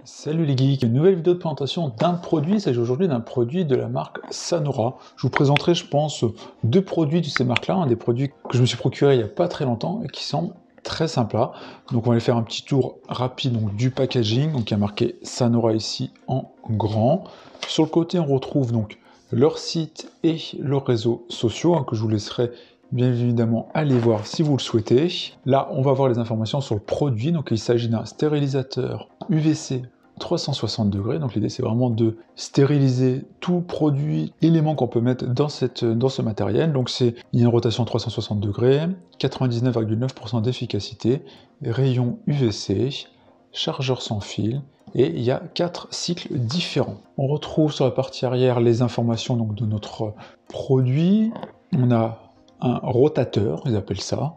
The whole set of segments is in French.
Salut les geeks, une nouvelle vidéo de présentation d'un produit. Il s'agit aujourd'hui d'un produit de la marque Sanora. Je vous présenterai, je pense, deux produits de ces marques-là, des produits que je me suis procuré il n'y a pas très longtemps et qui semblent très sympas. Donc on va aller faire un petit tour rapide du packaging. Donc il y a marqué Sanora ici en grand. Sur le côté, on retrouve donc leur site et leurs réseaux sociaux que je vous laisserai bien évidemment aller voir si vous le souhaitez. Là, on va voir les informations sur le produit. Donc il s'agit d'un stérilisateur UVC 360 degrés. Donc l'idée c'est vraiment de stériliser tout produit, élément qu'on peut mettre dans ce matériel. Donc il y a une rotation 360 degrés, 99,9% d'efficacité, rayon UVC, chargeur sans fil, et il y a 4 cycles différents. On retrouve sur la partie arrière les informations donc, de notre produit. On a un rotateur, ils appellent ça,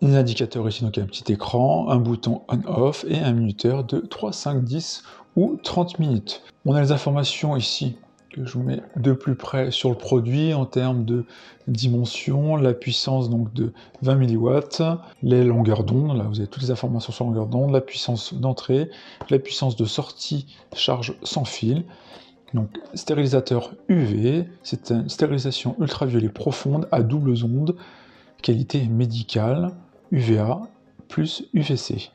un indicateur ici, donc un petit écran, un bouton on-off et un minuteur de 3, 5, 10 ou 30 minutes. On a les informations ici que je vous mets de plus près sur le produit en termes de dimension, la puissance donc de 20 mW, les longueurs d'onde, là vous avez toutes les informations sur la longueur d'onde, la puissance d'entrée, la puissance de sortie charge sans fil. Donc, stérilisateur UV, c'est une stérilisation ultraviolet profonde à double onde, qualité médicale, UVA plus UVC.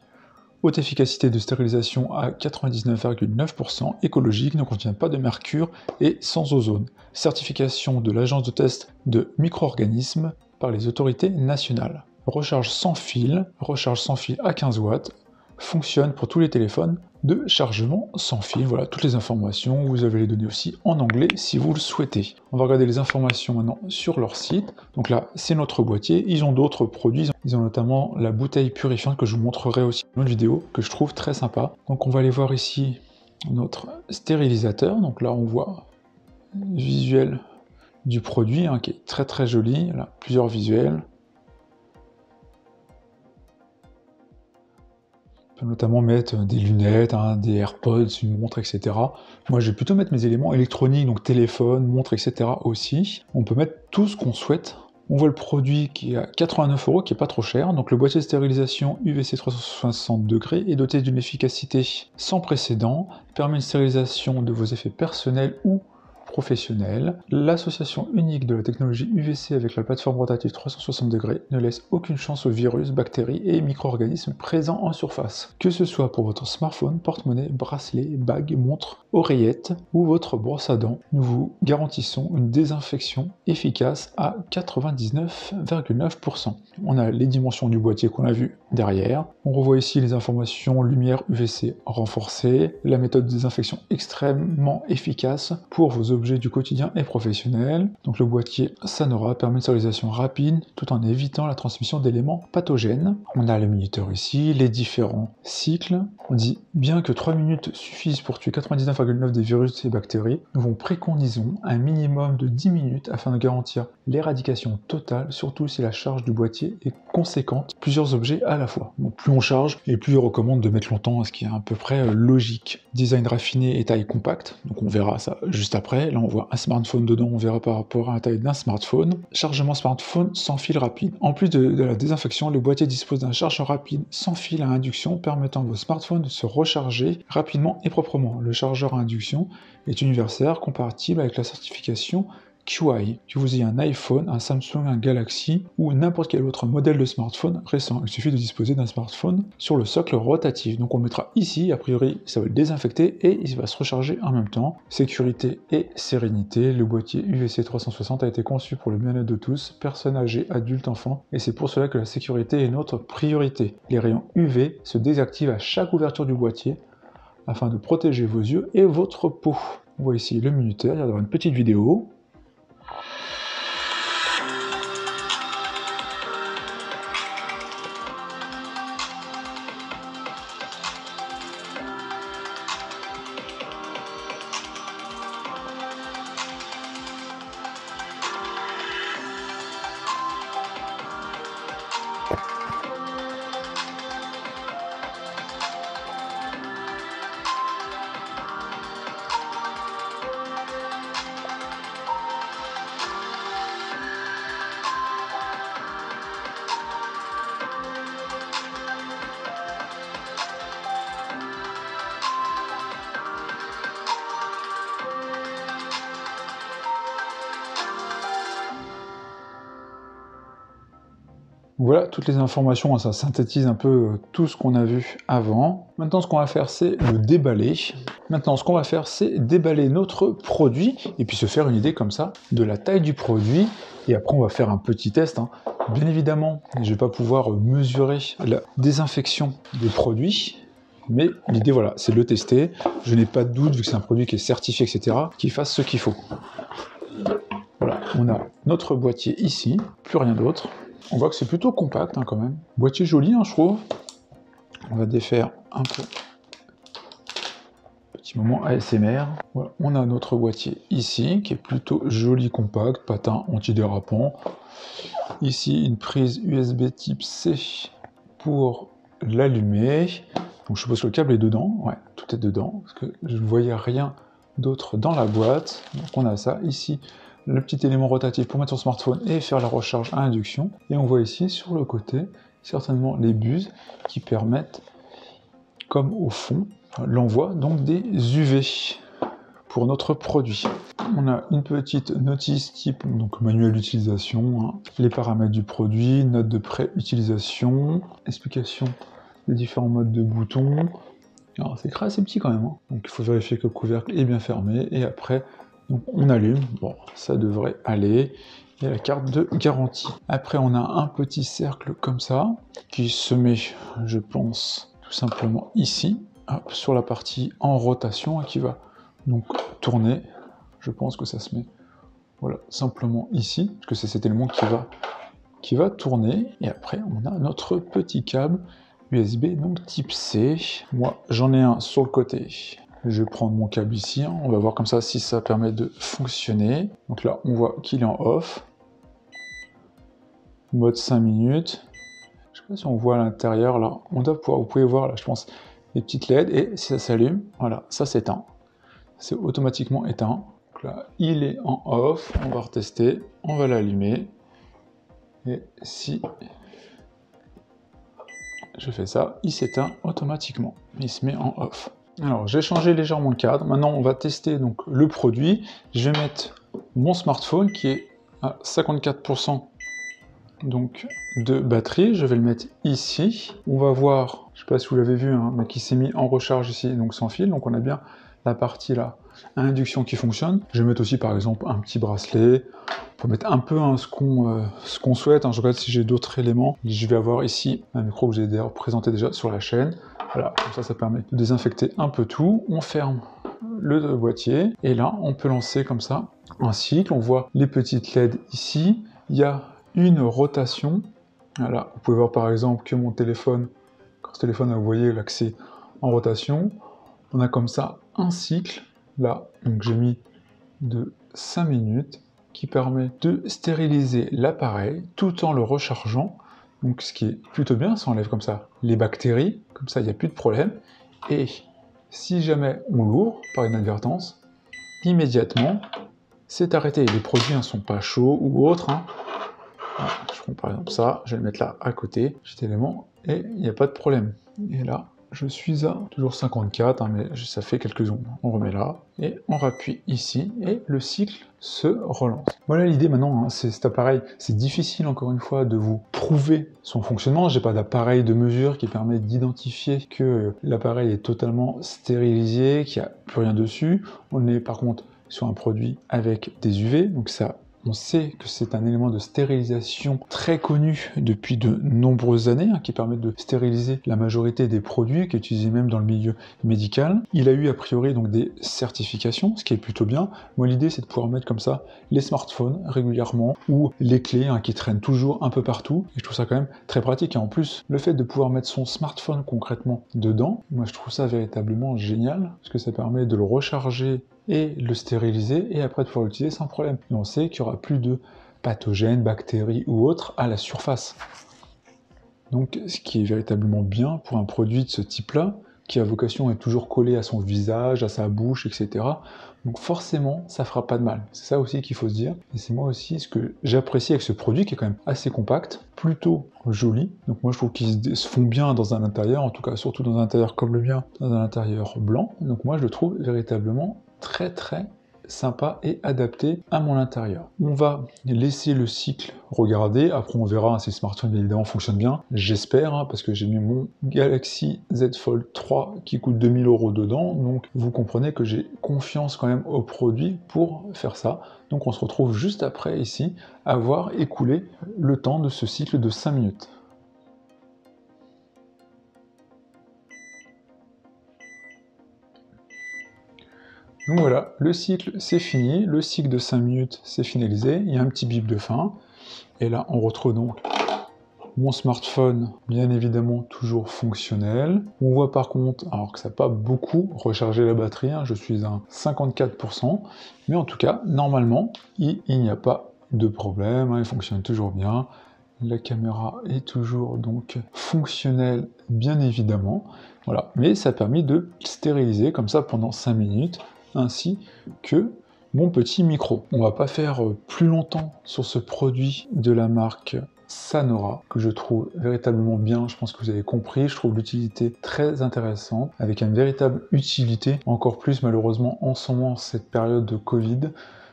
Haute efficacité de stérilisation à 99,9%, écologique, ne contient pas de mercure et sans ozone. Certification de l'agence de test de micro-organismes par les autorités nationales. Recharge sans fil à 15 watts, fonctionne pour tous les téléphones de chargement sans fil. Voilà toutes les informations, vous avez les données aussi en anglais si vous le souhaitez. On va regarder les informations maintenant sur leur site. Donc là, c'est notre boîtier. Ils ont d'autres produits. Ils ont notamment la bouteille purifiante que je vous montrerai aussi dans une autre vidéo que je trouve très sympa. Donc on va aller voir ici notre stérilisateur. Donc là, on voit le visuel du produit qui est très très joli. Là, plusieurs visuels. Notamment mettre des lunettes, des AirPods, une montre, etc. Moi, je vais plutôt mettre mes éléments électroniques, donc téléphone, montre, etc. aussi. On peut mettre tout ce qu'on souhaite. On voit le produit qui est à 89 €, qui est pas trop cher. Donc le boîtier de stérilisation UVC 360 degrés est doté d'une efficacité sans précédent, permet une stérilisation de vos effets personnels ou professionnels. L'association unique de la technologie UVC avec la plateforme rotative 360 degrés ne laisse aucune chance aux virus, bactéries et micro-organismes présents en surface. Que ce soit pour votre smartphone, porte-monnaie, bracelet, bague, montre, oreillette ou votre brosse à dents, nous vous garantissons une désinfection efficace à 99,9%. On a les dimensions du boîtier qu'on a vu derrière. On revoit ici les informations lumière UVC renforcée, la méthode de désinfection extrêmement efficace pour vos objets du quotidien et professionnel. Donc le boîtier Sanora permet une stérilisation rapide tout en évitant la transmission d'éléments pathogènes. On a le minuteur ici, les différents cycles. On dit bien que 3 minutes suffisent pour tuer 99,9% des virus et bactéries. Nous préconisons un minimum de 10 minutes afin de garantir l'éradication totale, surtout si la charge du boîtier est conséquente, plusieurs objets à la fois. Donc plus on charge et plus on recommande de mettre longtemps, ce qui est à peu près logique. Design raffiné et taille compacte, donc on verra ça juste après. Là on voit un smartphone dedans, on verra par rapport à la taille d'un smartphone. Chargement smartphone sans fil rapide. En plus de la désinfection, le boîtier dispose d'un chargeur rapide sans fil à induction permettant à vos smartphones de se recharger rapidement et proprement. Le chargeur à induction est universel, compatible avec la certification QI. Que vous ayez un iPhone, un Samsung, un Galaxy ou n'importe quel autre modèle de smartphone récent. Il suffit de disposer d'un smartphone sur le socle rotatif. Donc on le mettra ici, a priori ça va le désinfecter et il va se recharger en même temps. Sécurité et sérénité. Le boîtier UVC 360 a été conçu pour le bien-être de tous, personnes âgées, adultes, enfants, et c'est pour cela que la sécurité est notre priorité. Les rayons UV se désactivent à chaque ouverture du boîtier afin de protéger vos yeux et votre peau. On voit ici le minuteur, il y aura une petite vidéo. Voilà toutes les informations, ça synthétise un peu tout ce qu'on a vu avant. Maintenant, ce qu'on va faire, c'est le déballer. Maintenant, ce qu'on va faire, c'est déballer notre produit et puis se faire une idée comme ça de la taille du produit. Et après, on va faire un petit test. Bien évidemment, je ne vais pas pouvoir mesurer la désinfection des produits. Mais l'idée, voilà, c'est de le tester. Je n'ai pas de doute, vu que c'est un produit qui est certifié, etc., qu'il fasse ce qu'il faut. Voilà, on a notre boîtier ici, plus rien d'autre. On voit que c'est plutôt compact quand même. Boîtier joli, je trouve. On va défaire un peu. Petit moment ASMR. Voilà, on a notre boîtier ici, qui est plutôt joli, compact, patin antidérapant. Ici, une prise USB type C pour l'allumer. Donc je suppose que le câble est dedans. Ouais, tout est dedans, parce que je ne voyais rien d'autre dans la boîte. Donc on a ça ici. Le petit élément rotatif pour mettre son smartphone et faire la recharge à induction. Et on voit ici sur le côté certainement les buses qui permettent, comme au fond, l'envoi donc des UV pour notre produit. On a une petite notice type donc manuel d'utilisation, les paramètres du produit, note de pré-utilisation, explication des différents modes de boutons. Alors c'est assez petit quand même, donc il faut vérifier que le couvercle est bien fermé et après donc on allume, bon ça devrait aller, et la carte de garantie. Après on a un petit cercle comme ça, qui se met, je pense, tout simplement ici, hop, sur la partie en rotation, et qui va donc tourner, je pense que ça se met, voilà, simplement ici, parce que c'est cet élément qui va tourner, et après on a notre petit câble USB, donc type C. Moi j'en ai un sur le côté. Je vais prendre mon câble ici, on va voir comme ça si ça permet de fonctionner. Donc là, on voit qu'il est en off. Mode 5 minutes. Je ne sais pas si on voit à l'intérieur, là. On doit pouvoir, vous pouvez voir, là, je pense, les petites LED. Et si ça s'allume, voilà, ça s'éteint. C'est automatiquement éteint. Donc là, il est en off. On va retester. On va l'allumer. Et si je fais ça, il s'éteint automatiquement. Il se met en off. Alors, j'ai changé légèrement le cadre. Maintenant, on va tester donc le produit. Je vais mettre mon smartphone qui est à 54% donc, de batterie. Je vais le mettre ici. On va voir, je ne sais pas si vous l'avez vu, mais qui s'est mis en recharge ici, donc sans fil. Donc, on a bien la partie là, induction qui fonctionne. Je vais mettre aussi, par exemple, un petit bracelet. On peut mettre un peu ce qu'on souhaite. Je regarde si j'ai d'autres éléments. Je vais avoir ici un micro que j'ai d'ailleurs présenté déjà sur la chaîne. Voilà, comme ça permet de désinfecter un peu tout. On ferme le boîtier et là, on peut lancer comme ça un cycle. On voit les petites LED ici. Il y a une rotation. Voilà, vous pouvez voir par exemple que mon téléphone, quand ce téléphone, vous voyez là que c'est en rotation. On a comme ça un cycle là, donc j'ai mis de 5 minutes qui permet de stériliser l'appareil tout en le rechargeant. Donc ce qui est plutôt bien, ça enlève comme ça les bactéries, comme ça il n'y a plus de problème. Et si jamais on l'ouvre par inadvertance, immédiatement c'est arrêté. Les produits ne sont pas chauds ou autres. Voilà, je prends par exemple ça, je vais le mettre là à côté, cet élément, et il n'y a pas de problème. Et là, je suis à toujours 54, mais ça fait quelques secondes. On remet là, et on rappuie ici, et le cycle se relance. Voilà l'idée maintenant, c'est cet appareil. C'est difficile encore une fois de vous prouver son fonctionnement. J'ai pas d'appareil de mesure qui permet d'identifier que l'appareil est totalement stérilisé, qu'il n'y a plus rien dessus. On est par contre sur un produit avec des UV, donc ça, on sait que c'est un élément de stérilisation très connu depuis de nombreuses années, qui permet de stériliser la majorité des produits, qui est utilisé même dans le milieu médical. Il a eu a priori donc des certifications, ce qui est plutôt bien. Moi l'idée c'est de pouvoir mettre comme ça les smartphones régulièrement, ou les clés qui traînent toujours un peu partout, et je trouve ça quand même très pratique. Et en plus, le fait de pouvoir mettre son smartphone concrètement dedans, moi je trouve ça véritablement génial, parce que ça permet de le recharger et le stériliser, et après de pouvoir l'utiliser sans problème. Et on sait qu'il n'y aura plus de pathogènes, bactéries ou autres à la surface. Donc ce qui est véritablement bien pour un produit de ce type-là, qui a vocation à être toujours collé à son visage, à sa bouche, etc. Donc forcément, ça fera pas de mal. C'est ça aussi qu'il faut se dire. Et c'est moi aussi ce que j'apprécie avec ce produit, qui est quand même assez compact, plutôt joli. Donc moi je trouve qu'ils se font bien dans un intérieur, en tout cas surtout dans un intérieur comme le mien, dans un intérieur blanc. Donc moi je le trouve véritablement très sympa et adapté à mon intérieur. On va laisser le cycle regarder, après on verra si le smartphone bien évidemment fonctionne bien, j'espère, hein, parce que j'ai mis mon Galaxy Z Fold 3 qui coûte 2000 € dedans, donc vous comprenez que j'ai confiance quand même au produit pour faire ça. Donc on se retrouve juste après ici à voir écouler le temps de ce cycle de 5 minutes. Donc voilà, le cycle c'est fini, le cycle de 5 minutes c'est finalisé, il y a un petit bip de fin, et là on retrouve donc mon smartphone, bien évidemment toujours fonctionnel. On voit par contre, alors que ça n'a pas beaucoup rechargé la batterie, hein, je suis à 54%, mais en tout cas, normalement, il n'y a pas de problème, hein, il fonctionne toujours bien. La caméra est toujours donc fonctionnelle, bien évidemment. Voilà, mais ça a permis de stériliser comme ça pendant 5 minutes, ainsi que mon petit micro. On va pas faire plus longtemps sur ce produit de la marque Sanora, que je trouve véritablement bien, je pense que vous avez compris, je trouve l'utilité très intéressante, avec une véritable utilité, encore plus malheureusement en ce moment, cette période de Covid.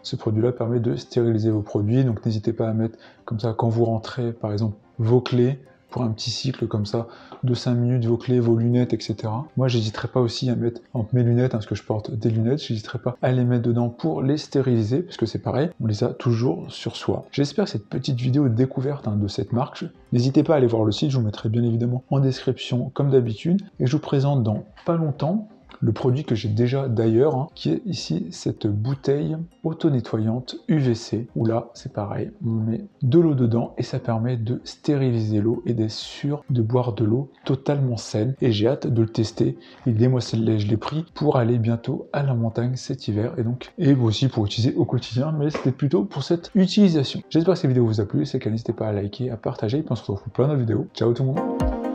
Ce produit-là permet de stériliser vos produits, donc n'hésitez pas à mettre comme ça quand vous rentrez, par exemple, vos clés, pour un petit cycle comme ça, de 5 minutes, vos clés, vos lunettes, etc. Moi, j'hésiterai pas aussi à mettre entre mes lunettes, hein, parce que je porte des lunettes, j'hésiterai pas à les mettre dedans pour les stériliser, parce que c'est pareil, on les a toujours sur soi. J'espère que cette petite vidéo de découverte de cette marque, n'hésitez pas à aller voir le site, je vous mettrai bien évidemment en description comme d'habitude, et je vous présente dans pas longtemps le produit que j'ai déjà d'ailleurs, hein, qui est ici cette bouteille auto-nettoyante UVC, où là c'est pareil, on met de l'eau dedans et ça permet de stériliser l'eau et d'être sûr de boire de l'eau totalement saine, et j'ai hâte de le tester. Et moi celle-là je l'ai pris pour aller bientôt à la montagne cet hiver, et aussi pour utiliser au quotidien, mais c'était plutôt pour cette utilisation. J'espère que cette vidéo vous a plu, c'est qu'à n'hésitez pas à liker, à partager, et puis on se retrouve pour plein d'autres vidéos. Ciao tout le monde.